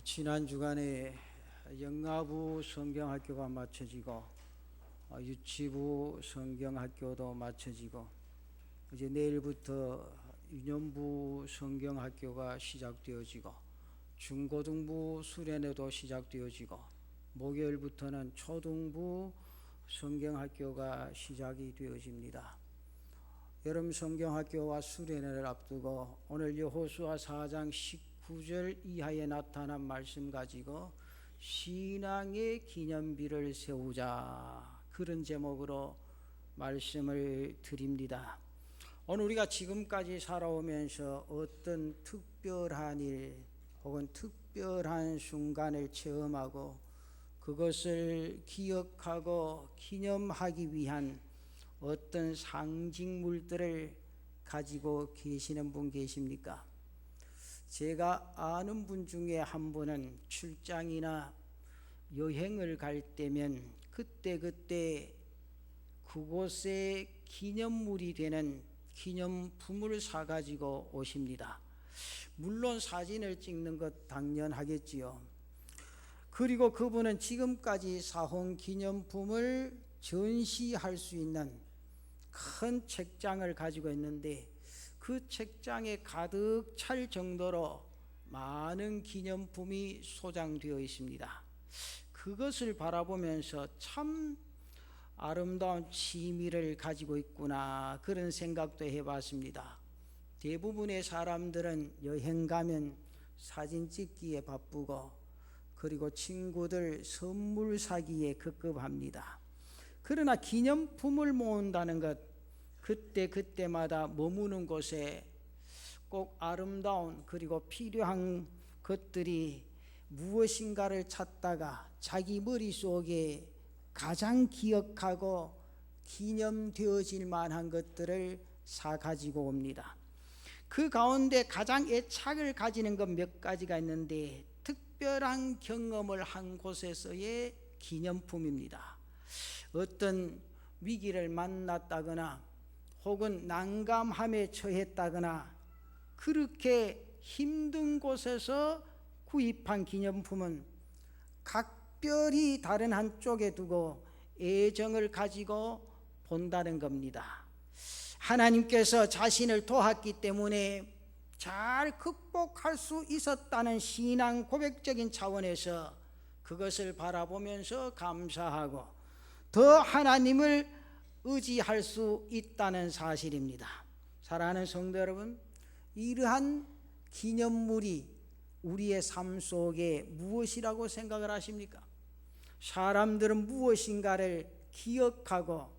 지난 주간에 영아부 성경학교가 마쳐지고 유치부 성경학교도 마쳐지고 이제 내일부터 유년부 성경학교가 시작되어지고 중고등부 수련회도 시작되어지고 목요일부터는 초등부 성경학교가 시작이 되어집니다. 여름 성경학교와 수련회를 앞두고 오늘 여호수아 4장 19절 이하에 나타난 말씀 가지고 신앙의 기념비를 세우자, 그런 제목으로 말씀을 드립니다. 오늘 우리가 지금까지 살아오면서 어떤 특별한 일 혹은 특별한 순간을 체험하고 그것을 기억하고 기념하기 위한 어떤 상징물들을 가지고 계시는 분 계십니까? 제가 아는 분 중에 한 분은 출장이나 여행을 갈 때면 그때 그곳에 기념물이 되는 기념품을 사가지고 오십니다. 물론 사진을 찍는 것 당연하겠지요. 그리고 그분은 지금까지 사온 기념품을 전시할 수 있는 큰 책장을 가지고 있는데 그 책장에 가득 찰 정도로 많은 기념품이 소장되어 있습니다. 그것을 바라보면서 참 아름다운 취미를 가지고 있구나, 그런 생각도 해봤습니다. 대부분의 사람들은 여행 가면 사진 찍기에 바쁘고 그리고 친구들 선물 사기에 급급합니다. 그러나 기념품을 모은다는 것, 그때마다 머무는 곳에 꼭 아름다운 그리고 필요한 것들이 무엇인가를 찾다가 자기 머릿속에 가장 기억하고 기념되어질 만한 것들을 사 가지고 옵니다. 그 가운데 가장 애착을 가지는 것 몇 가지가 있는데 특별한 경험을 한 곳에서의 기념품입니다. 어떤 위기를 만났다거나 혹은 난감함에 처했다거나 그렇게 힘든 곳에서 구입한 기념품은 각별히 다른 한쪽에 두고 애정을 가지고 본다는 겁니다. 하나님께서 자신을 도왔기 때문에 잘 극복할 수 있었다는 신앙 고백적인 차원에서 그것을 바라보면서 감사하고 더 하나님을 의지할 수 있다는 사실입니다. 사랑하는 성도 여러분, 이러한 기념물이 우리의 삶 속에 무엇이라고 생각을 하십니까? 사람들은 무엇인가를 기억하고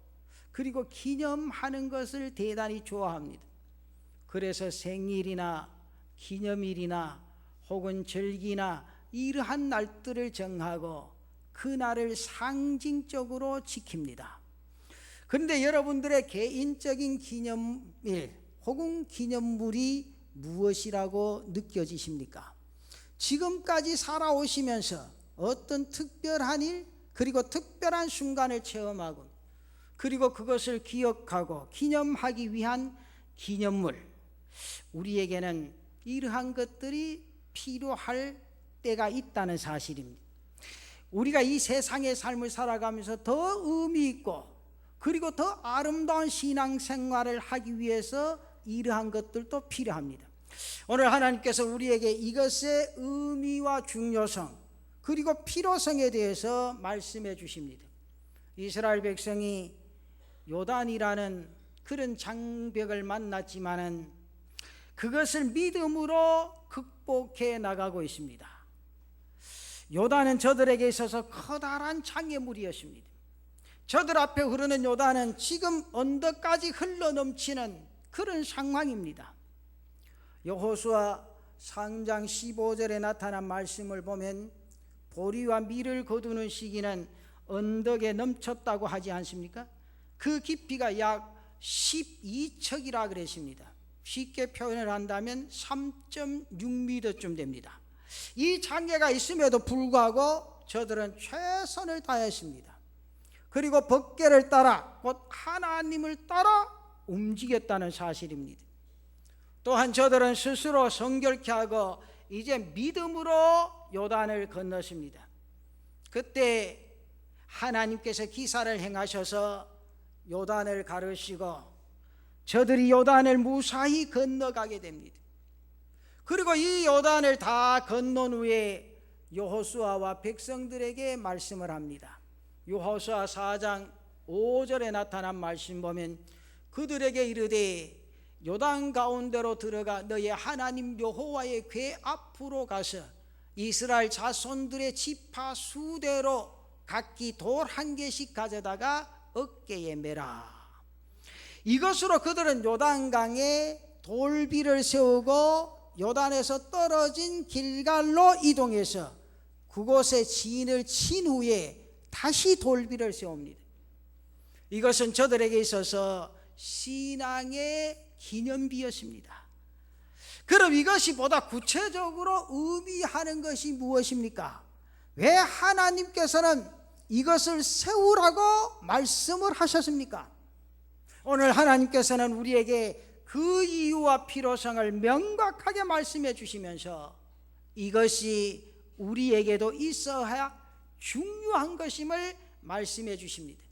그리고 기념하는 것을 대단히 좋아합니다. 그래서 생일이나 기념일이나 혹은 절기나 이러한 날들을 정하고 그 날을 상징적으로 지킵니다. 그런데 여러분들의 개인적인 기념일 혹은 기념물이 무엇이라고 느껴지십니까? 지금까지 살아오시면서 어떤 특별한 일 그리고 특별한 순간을 체험하고 그리고 그것을 기억하고 기념하기 위한 기념물, 우리에게는 이러한 것들이 필요할 때가 있다는 사실입니다. 우리가 이 세상의 삶을 살아가면서 더 의미 있고 그리고 더 아름다운 신앙생활을 하기 위해서 이러한 것들도 필요합니다. 오늘 하나님께서 우리에게 이것의 의미와 중요성 그리고 필요성에 대해서 말씀해 주십니다. 이스라엘 백성이 요단이라는 그런 장벽을 만났지만은 그것을 믿음으로 극복해 나가고 있습니다. 요단은 저들에게 있어서 커다란 장애물이었습니다. 저들 앞에 흐르는 요단은 지금 언덕까지 흘러넘치는 그런 상황입니다. 여호수아 3장 15절에 나타난 말씀을 보면 보리와 밀을 거두는 시기는 언덕에 넘쳤다고 하지 않습니까? 그 깊이가 약 12척이라 그랬습니다. 쉽게 표현을 한다면 3.6m쯤 됩니다. 이 장애가 있음에도 불구하고 저들은 최선을 다했습니다. 그리고 법궤를 따라 곧 하나님을 따라 움직였다는 사실입니다. 또한 저들은 스스로 성결케 하고 이제 믿음으로 요단을 건너십니다. 그때 하나님께서 기사를 행하셔서 요단을 가르시고 저들이 요단을 무사히 건너가게 됩니다. 그리고 이 요단을 다 건넌 후에 여호수아와 백성들에게 말씀을 합니다. 여호수아 4장 5절에 나타난 말씀 보면 그들에게 이르되 요단 가운데로 들어가 너의 하나님 여호와의 궤 앞으로 가서 이스라엘 자손들의 지파 수대로 각기 돌 한 개씩 가져다가 어깨에 매라. 이것으로 그들은 요단강에 돌비를 세우고 요단에서 떨어진 길갈로 이동해서 그곳에 진을 친 후에 다시 돌비를 세웁니다. 이것은 저들에게 있어서 신앙의 기념비였습니다. 그럼 이것이 보다 구체적으로 의미하는 것이 무엇입니까? 왜 하나님께서는 이것을 세우라고 말씀을 하셨습니까? 오늘 하나님께서는 우리에게 그 이유와 필요성을 명확하게 말씀해 주시면서 이것이 우리에게도 있어야 중요한 것임을 말씀해 주십니다.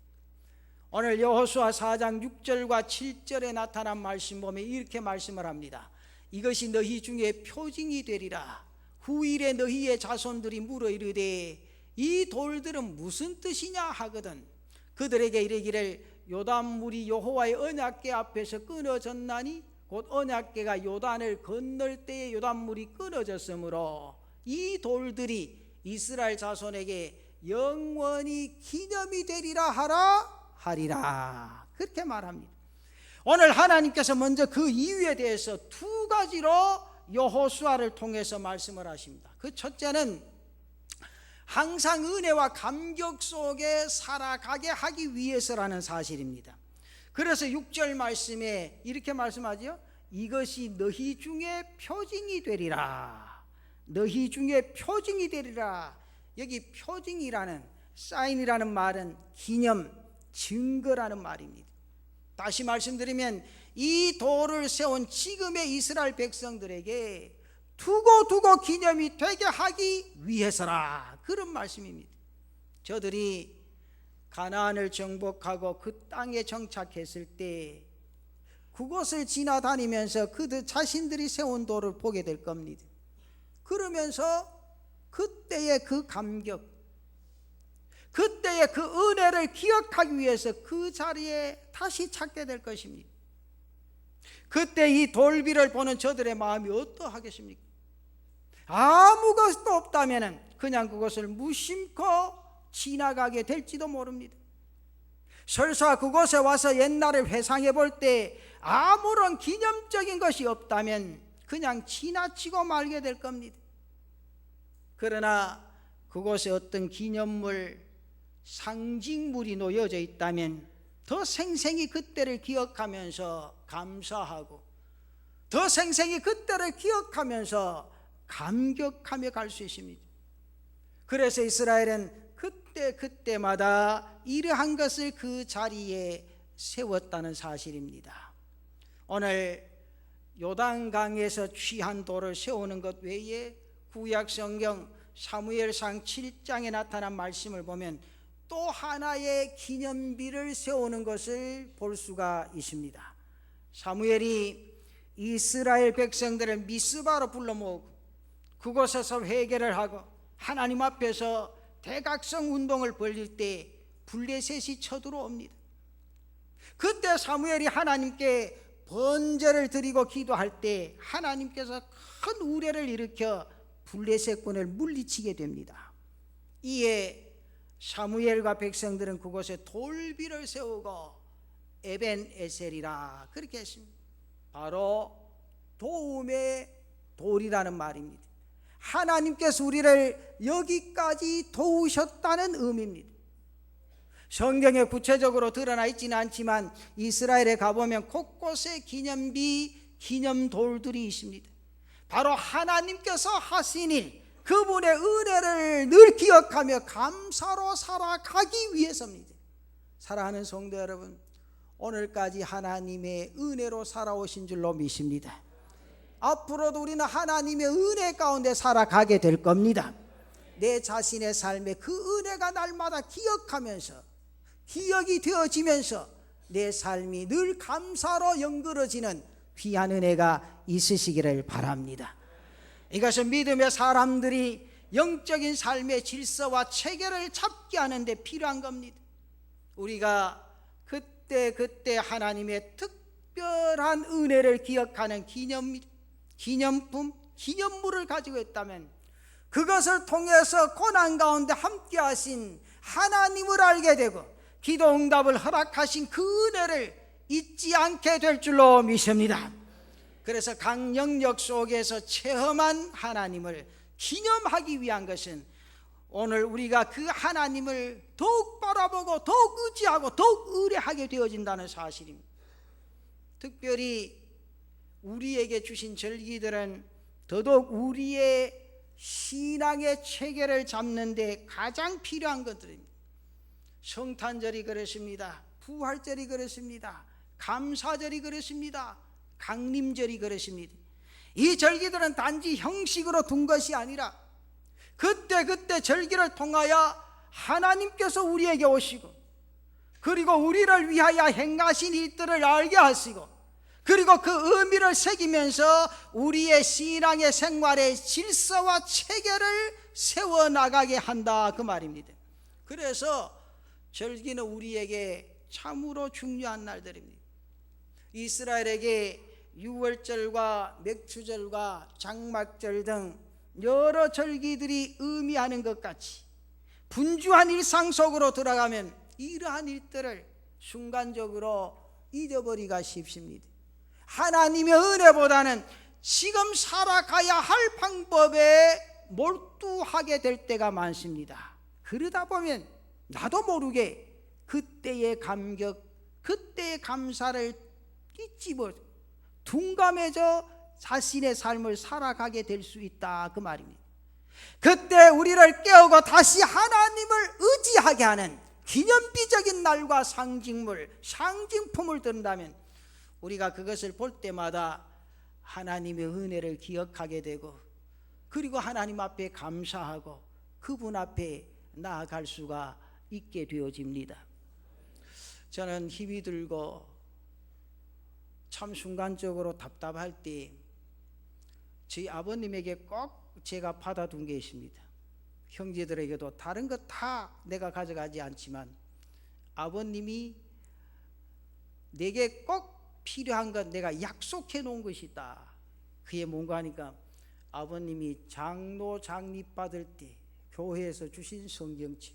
오늘 여호수아 4장 6절과 7절에 나타난 말씀 보면 이렇게 말씀을 합니다. 이것이 너희 중에 표징이 되리라. 후일에 너희의 자손들이 물어 이르되 이 돌들은 무슨 뜻이냐 하거든 그들에게 이르기를 요단물이 여호와의 언약궤 앞에서 끊어졌나니 곧 언약궤가 요단을 건널 때에 요단물이 끊어졌으므로 이 돌들이 이스라엘 자손에게 영원히 기념이 되리라 하리라. 그렇게 말합니다. 오늘 하나님께서 먼저 그 이유에 대해서 두 가지로 여호수아를 통해서 말씀을 하십니다. 그 첫째는 항상 은혜와 감격 속에 살아가게 하기 위해서라는 사실입니다. 그래서 6절 말씀에 이렇게 말씀하죠. 이것이 너희 중에 표징이 되리라. 너희 중에 표징이 되리라. 여기 표징이라는 사인이라는 말은 기념, 증거라는 말입니다. 다시 말씀드리면 이 돌을 세운 지금의 이스라엘 백성들에게 두고 기념이 되게 하기 위해서라. 그런 말씀입니다. 저들이 가나안을 정복하고 그 땅에 정착했을 때 그곳을 지나다니면서 그들 자신들이 세운 돌을 보게 될 겁니다. 그러면서 그때의 그 감격, 그때의 그 은혜를 기억하기 위해서 그 자리에 다시 찾게 될 것입니다. 그때 이 돌비를 보는 저들의 마음이 어떠하겠습니까? 아무것도 없다면 그냥 그것을 무심코 지나가게 될지도 모릅니다. 설사 그곳에 와서 옛날을 회상해 볼 때 아무런 기념적인 것이 없다면 그냥 지나치고 말게 될 겁니다. 그러나 그곳에 어떤 기념물, 상징물이 놓여져 있다면 더 생생히 그때를 기억하면서 감사하고 더 생생히 그때를 기억하면서 감격하며 갈 수 있습니다. 그래서 이스라엘은 그때마다 이러한 것을 그 자리에 세웠다는 사실입니다. 오늘 요단강에서 취한 돌을 세우는 것 외에 구약 성경 사무엘상 7장에 나타난 말씀을 보면 또 하나의 기념비를 세우는 것을 볼 수가 있습니다. 사무엘이 이스라엘 백성들을 미스바로 불러 모으고 그곳에서 회개를 하고 하나님 앞에서 대각성 운동을 벌일 때 블레셋이 쳐들어옵니다. 그때 사무엘이 하나님께 번제를 드리고 기도할 때 하나님께서 큰 우레를 일으켜 블레셋군을 물리치게 됩니다. 이에 사무엘과 백성들은 그곳에 돌비를 세우고 에벤에셀이라 그렇게 했습니다. 바로 도움의 돌이라는 말입니다. 하나님께서 우리를 여기까지 도우셨다는 의미입니다. 성경에 구체적으로 드러나 있지는 않지만 이스라엘에 가보면 곳곳에 기념비, 기념돌들이 있습니다. 바로 하나님께서 하신 일, 그분의 은혜를 늘 기억하며 감사로 살아가기 위해서입니다. 사랑하는 성도 여러분, 오늘까지 하나님의 은혜로 살아오신 줄로 믿습니다. 앞으로도 우리는 하나님의 은혜 가운데 살아가게 될 겁니다. 내 자신의 삶에 그 은혜가 날마다 기억이 되어지면서 내 삶이 늘 감사로 연결어지는 귀한 은혜가 있으시기를 바랍니다. 이것은 믿음의 사람들이 영적인 삶의 질서와 체계를 잡게 하는 데 필요한 겁니다. 우리가 그때 하나님의 특별한 은혜를 기억하는 기념품, 기념물을 가지고 있다면 그것을 통해서 고난 가운데 함께 하신 하나님을 알게 되고 기도 응답을 허락하신 그 은혜를 잊지 않게 될 줄로 믿습니다. 그래서 각 영역 속에서 체험한 하나님을 기념하기 위한 것은 오늘 우리가 그 하나님을 더욱 바라보고 더욱 의지하고 더욱 의뢰하게 되어진다는 사실입니다. 특별히 우리에게 주신 절기들은 더더욱 우리의 신앙의 체계를 잡는 데 가장 필요한 것들입니다. 성탄절이 그렇습니다. 부활절이 그렇습니다. 감사절이 그렇습니다. 강림절이 그렇습니다. 이 절기들은 단지 형식으로 둔 것이 아니라 그때 절기를 통하여 하나님께서 우리에게 오시고 그리고 우리를 위하여 행하신 일들을 알게 하시고 그리고 그 의미를 새기면서 우리의 신앙의 생활의 질서와 체계를 세워나가게 한다 그 말입니다. 그래서 절기는 우리에게 참으로 중요한 날들입니다. 이스라엘에게 유월절과 맥주절과 장막절 등 여러 절기들이 의미하는 것 같이 분주한 일상 속으로 들어가면 이러한 일들을 순간적으로 잊어버리기가 쉽습니다. 하나님의 은혜보다는 지금 살아가야 할 방법에 몰두하게 될 때가 많습니다. 그러다 보면 나도 모르게 그때의 감격, 그때의 감사를 잊지 못하고 둔감해져 자신의 삶을 살아가게 될 수 있다 그 말입니다. 그때 우리를 깨우고 다시 하나님을 의지하게 하는 기념비적인 날과 상징품을 든다면 우리가 그것을 볼 때마다 하나님의 은혜를 기억하게 되고 그리고 하나님 앞에 감사하고 그분 앞에 나아갈 수가 있게 되어집니다. 저는 힘이 들고 참 순간적으로 답답할 때 저희 아버님에게 꼭 제가 받아둔 게 있습니다. 형제들에게도 다른 것 다 내가 가져가지 않지만 아버님이 내게 꼭 필요한 것 내가 약속해 놓은 것이 있다. 그게 뭔가 하니까 아버님이 장로 장립 받을 때 교회에서 주신 성경책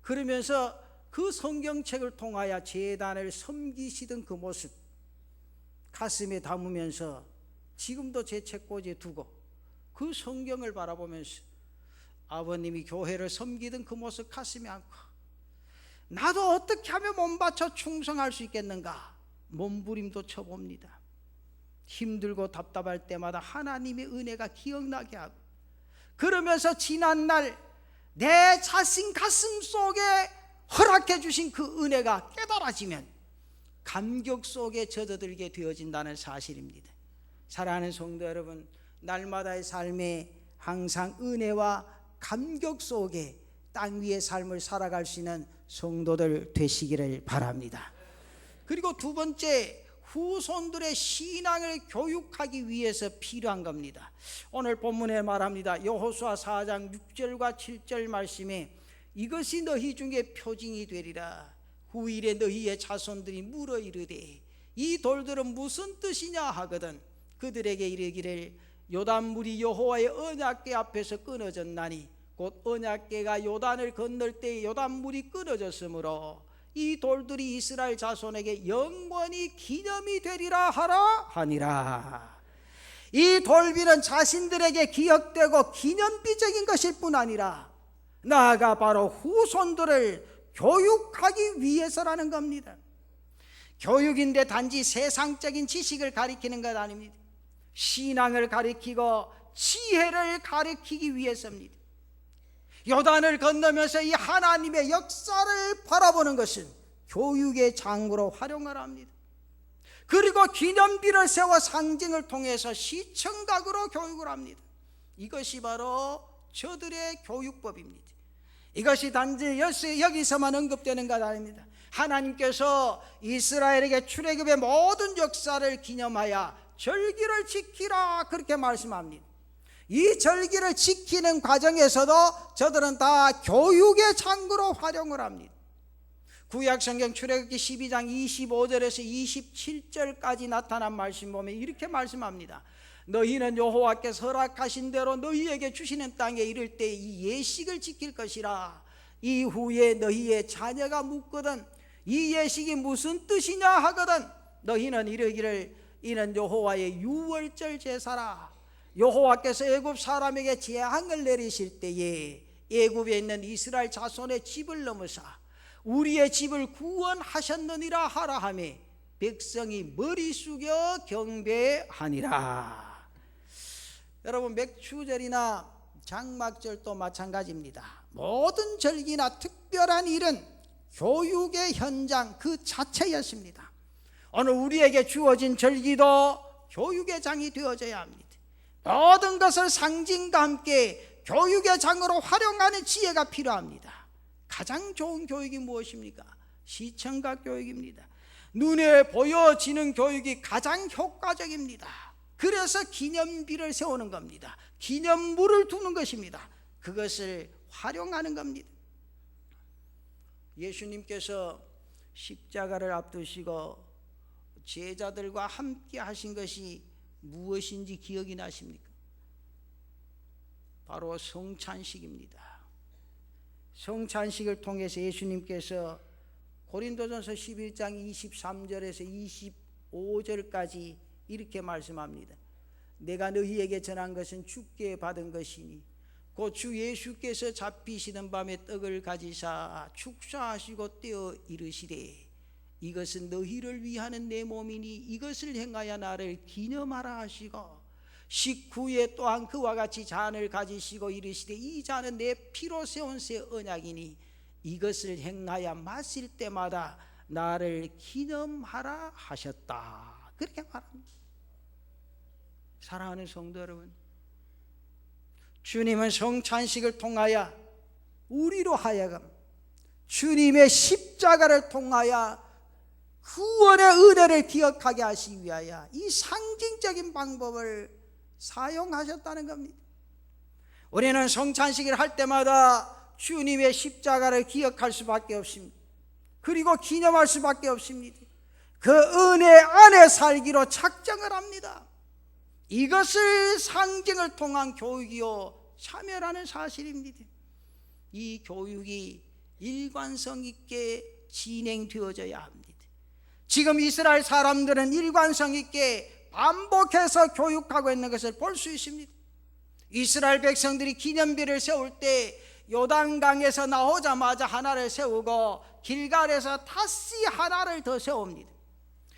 그러면서 그 성경책을 통하여 제단을 섬기시던 그 모습 가슴에 담으면서 지금도 제 책꽂이에 두고 그 성경을 바라보면서 아버님이 교회를 섬기던 그 모습 가슴에 안고 나도 어떻게 하면 몸바쳐 충성할 수 있겠는가 몸부림도 쳐봅니다. 힘들고 답답할 때마다 하나님의 은혜가 기억나게 하고 그러면서 지난날 내 자신 가슴 속에 허락해 주신 그 은혜가 깨달아지면 감격 속에 젖어들게 되어진다는 사실입니다. 사랑하는 성도 여러분, 날마다의 삶에 항상 은혜와 감격 속에 땅 위의 삶을 살아갈 수 있는 성도들 되시기를 바랍니다. 그리고 두 번째, 후손들의 신앙을 교육하기 위해서 필요한 겁니다. 오늘 본문에 말합니다. 여호수아 4장 6절과 7절 말씀에 이것이 너희 중에 표징이 되리라. 후일에 너희의 자손들이 물어 이르되 이 돌들은 무슨 뜻이냐 하거든 그들에게 이르기를 요단물이 여호와의 언약궤 앞에서 끊어졌나니 곧 언약궤가 요단을 건널 때 요단물이 끊어졌으므로 이 돌들이 이스라엘 자손에게 영원히 기념이 되리라 하라 하니라. 이 돌비는 자신들에게 기억되고 기념비적인 것일 뿐 아니라 나아가 바로 후손들을 교육하기 위해서라는 겁니다. 교육인데 단지 세상적인 지식을 가리키는 것 아닙니다. 신앙을 가리키고 지혜를 가리키기 위해서입니다. 요단을 건너면서 이 하나님의 역사를 바라보는 것은 교육의 장구로 활용을 합니다. 그리고 기념비를 세워 상징을 통해서 시청각으로 교육을 합니다. 이것이 바로 저들의 교육법입니다. 이것이 단지 여기서만 언급되는 것 아닙니다. 하나님께서 이스라엘에게 출애굽의 모든 역사를 기념하여 절기를 지키라 그렇게 말씀합니다. 이 절기를 지키는 과정에서도 저들은 다 교육의 창구로 활용을 합니다. 구약성경 출애굽기 12장 25절에서 27절까지 나타난 말씀 보면 이렇게 말씀합니다. 너희는 여호와께서 허락하신 대로 너희에게 주시는 땅에 이를 때 이 예식을 지킬 것이라. 이후에 너희의 자녀가 묻거든 이 예식이 무슨 뜻이냐 하거든 너희는 이르기를 이는 여호와의 유월절 제사라. 여호와께서 애굽 사람에게 재앙을 내리실 때에 애굽에 있는 이스라엘 자손의 집을 넘으사 우리의 집을 구원하셨느니라 하라 하며 백성이 머리 숙여 경배하니라. 여러분, 맥추절이나 장막절도 마찬가지입니다. 모든 절기나 특별한 일은 교육의 현장 그 자체였습니다. 오늘 우리에게 주어진 절기도 교육의 장이 되어져야 합니다. 모든 것을 상징과 함께 교육의 장으로 활용하는 지혜가 필요합니다. 가장 좋은 교육이 무엇입니까? 시청각 교육입니다. 눈에 보여지는 교육이 가장 효과적입니다. 그래서 기념비를 세우는 겁니다. 기념물을 두는 것입니다. 그것을 활용하는 겁니다. 예수님께서 십자가를 앞두시고 제자들과 함께 하신 것이 무엇인지 기억이 나십니까? 바로 성찬식입니다. 성찬식을 통해서 예수님께서 고린도전서 11장 23절에서 25절까지 이렇게 말씀합니다. 내가 너희에게 전한 것은 주께 받은 것이니 곧 주 예수께서 잡히시는 밤에 떡을 가지사 축사하시고 떼어 이르시되 이것은 너희를 위하는 내 몸이니 이것을 행하여 나를 기념하라 하시고 식후에 또한 그와 같이 잔을 가지시고 이르시되 이 잔은 내 피로 세운 새 언약이니 이것을 행하여 마실 때마다 나를 기념하라 하셨다. 그렇게 말합니다. 사랑하는 성도 여러분, 주님은 성찬식을 통하여 우리로 하여금 주님의 십자가를 통하여 구원의 은혜를 기억하게 하시기 위하여 이 상징적인 방법을 사용하셨다는 겁니다. 우리는 성찬식을 할 때마다 주님의 십자가를 기억할 수밖에 없습니다. 그리고 기념할 수밖에 없습니다. 그 은혜 안에 살기로 작정을 합니다. 이것을 상징을 통한 교육이요 참여라는 사실입니다. 이 교육이 일관성 있게 진행되어져야 합니다. 지금 이스라엘 사람들은 일관성 있게 반복해서 교육하고 있는 것을 볼 수 있습니다. 이스라엘 백성들이 기념비를 세울 때 요단강에서 나오자마자 하나를 세우고 길갈에서 다시 하나를 더 세웁니다.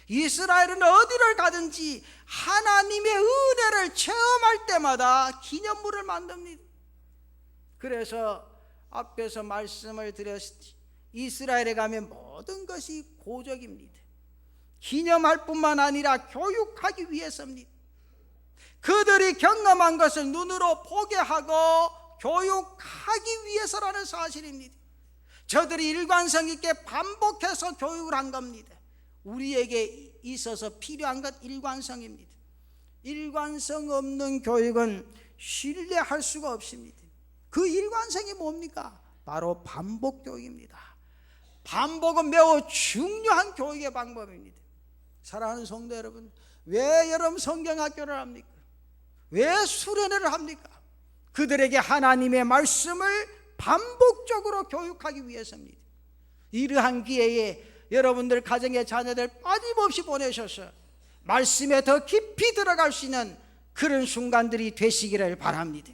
이스라엘은 어디를 가든지 하나님의 은혜를 체험할 때마다 기념물을 만듭니다. 그래서 앞에서 말씀을 드렸듯이 이스라엘에 가면 모든 것이 고적입니다. 기념할 뿐만 아니라 교육하기 위해서입니다. 그들이 경험한 것을 눈으로 보게 하고 교육하기 위해서라는 사실입니다. 저들이 일관성 있게 반복해서 교육을 한 겁니다. 우리에게 있어서 필요한 것 일관성입니다. 일관성 없는 교육은 신뢰할 수가 없습니다. 그 일관성이 뭡니까? 바로 반복 교육입니다. 반복은 매우 중요한 교육의 방법입니다. 사랑하는 성도 여러분, 왜 여러분 성경학교를 합니까? 왜 수련회를 합니까? 그들에게 하나님의 말씀을 반복적으로 교육하기 위해서입니다. 이러한 기회에 여러분들 가정의 자녀들 빠짐없이 보내셔서 말씀에 더 깊이 들어갈 수 있는 그런 순간들이 되시기를 바랍니다.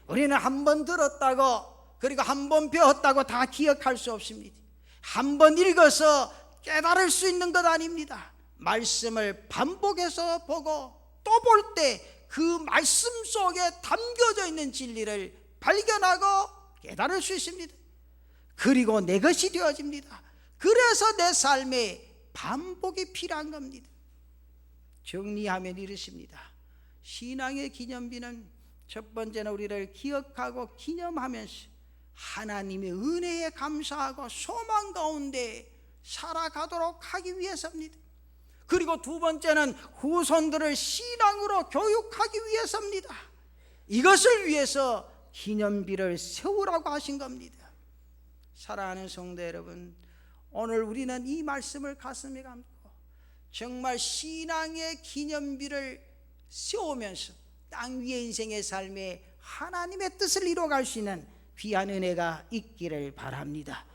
우리는 한 번 들었다고 그리고 한 번 배웠다고 다 기억할 수 없습니다. 한 번 읽어서 깨달을 수 있는 것 아닙니다. 말씀을 반복해서 보고 또 볼 때 그 말씀 속에 담겨져 있는 진리를 발견하고 깨달을 수 있습니다. 그리고 내 것이 되어집니다. 그래서 내 삶에 반복이 필요한 겁니다. 정리하면 이렇습니다. 신앙의 기념비는 첫 번째는 우리를 기억하고 기념하면서 하나님의 은혜에 감사하고 소망 가운데 살아가도록 하기 위해서입니다. 그리고 두 번째는 후손들을 신앙으로 교육하기 위해서입니다. 이것을 위해서 기념비를 세우라고 하신 겁니다. 사랑하는 성도 여러분, 오늘 우리는 이 말씀을 가슴에 감고 정말 신앙의 기념비를 세우면서 땅 위의 인생의 삶에 하나님의 뜻을 이루어갈 수 있는 귀한 은혜가 있기를 바랍니다.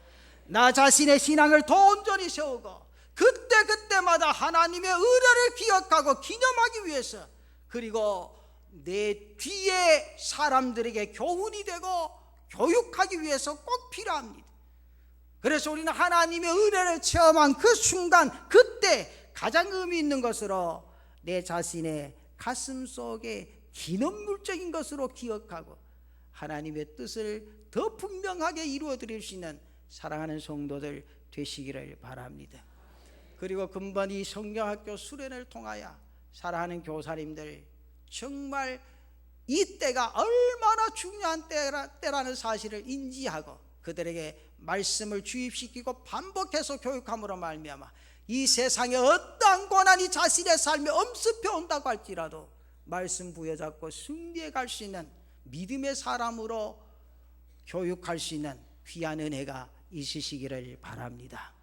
나 자신의 신앙을 더 온전히 세우고 그때마다 하나님의 은혜를 기억하고 기념하기 위해서, 그리고 내 뒤에 사람들에게 교훈이 되고 교육하기 위해서 꼭 필요합니다. 그래서 우리는 하나님의 은혜를 체험한 그 순간, 그때 가장 의미 있는 것으로 내 자신의 가슴 속에 기념물적인 것으로 기억하고 하나님의 뜻을 더 분명하게 이루어 드릴 수 있는 사랑하는 성도들 되시기를 바랍니다. 그리고 금번 이 성경학교 수련을 통하여 사랑하는 교사님들, 정말 이 때가 얼마나 중요한 때라는 사실을 인지하고 그들에게 말씀을 주입시키고 반복해서 교육함으로 말미암아 이 세상에 어떠한 고난이 자신의 삶에 엄습해 온다고 할지라도 말씀 부여잡고 승리해 갈 수 있는 믿음의 사람으로 교육할 수 있는 귀한 은혜가 있으시기를 바랍니다.